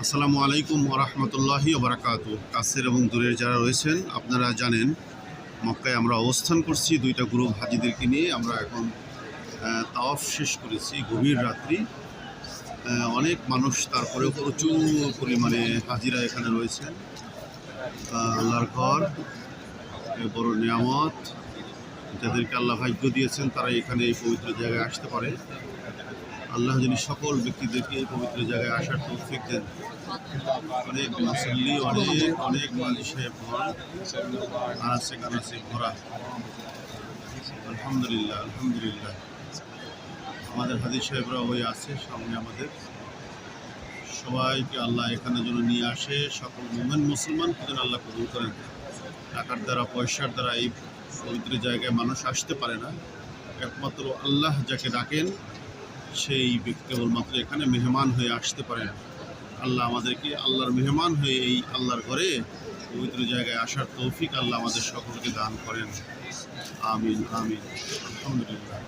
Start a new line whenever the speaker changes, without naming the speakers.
আসসালামু আলাইকুম ওরহমতুল্লাহি ওবরাকাতু। কাছের এবং দূরের যারা রয়েছেন আপনারা জানেন মক্কায় আমরা অবস্থান করছি দুইটা গ্রুপ হাজিদেরকে নিয়ে। আমরা এখন তাওয়াফ শেষ করেছি গভীর রাত্রি। অনেক মানুষ, তারপরেও প্রচুর পরিমাণে হাজিরা এখানে রয়েছেন। আল্লাহর ঘর বড় নিয়ামত, যাদেরকে আল্লাহ ভাগ্য দিয়েছেন তারা এখানে এই পবিত্র জায়গায় আসতে পারে। আল্লাহ যিনি সকল ব্যক্তিদেরকে এই পবিত্র জায়গায় আসার তৌফিক দেন। অনেক মুসল্লি, অনেক অনেক মাঝি সাহেব আনাচে কানাচে ভরা। আলহামদুলিল্লাহ আলহামদুলিল্লাহ। আমাদের হাজি সাহেবরা ওই আছে সামনে আমাদের। সবাইকে আল্লাহ এখানে যেন নিয়ে আসে, সকল মুমিন মুসলমানকে যেন আল্লাহ কবুল করেন। টাকার দ্বারা, পয়সার দ্বারা এই পবিত্র জায়গায় মানুষ আসতে পারে না। একমাত্র আল্লাহ যাকে ডাকেন সেই ব্যক্তি কেবলমাত্র এখানে মেহমান হয়ে আসতে পারেন। আল্লাহ আমাদেরকে আল্লাহর মেহমান হয়ে এই আল্লাহর ঘরে পবিত্র জায়গায় আসার তৌফিক আল্লাহ আমাদের সকলকে দান করেন। আমিন আমিন। আলহামদুলিল্লাহ।